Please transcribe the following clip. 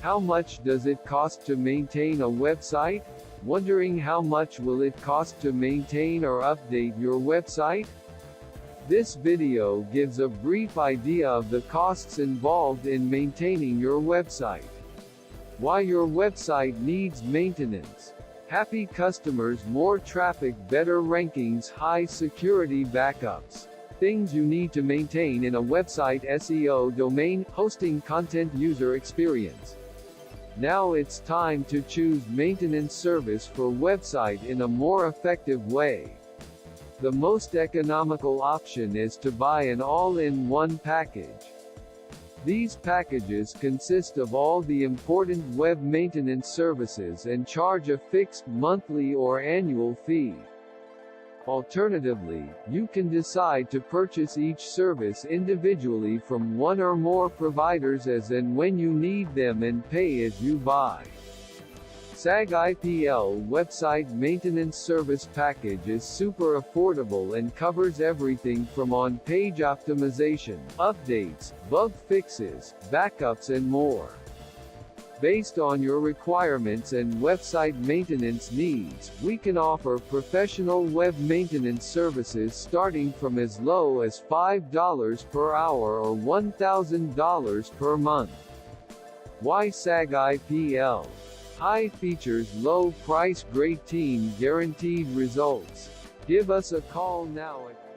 How much does it cost to maintain a website? Wondering how much will it cost to maintain or update your website? This video gives a brief idea of the costs involved in maintaining your website. Why your website needs maintenance. Happy customers, more traffic, better rankings, high security backups. Things you need to maintain in a website: SEO, domain, hosting, content, user experience. Now it's time to choose maintenance service for website in a more effective way. The most economical option is to buy an all-in-one package. These packages consist of all the important web maintenance services and charge a fixed monthly or annual fee. Alternatively, you can decide to purchase each service individually from one or more providers as and when you need them and pay as you buy. SAG-IPL Website Maintenance Service Package is super affordable and covers everything from on-page optimization, updates, bug fixes, backups and more. Based on your requirements and website maintenance needs, we can offer professional web maintenance services starting from as low as $5 per hour or $1,000 per month. Why SAG-IPL? High features, low price, great team, guaranteed results. Give us a call now at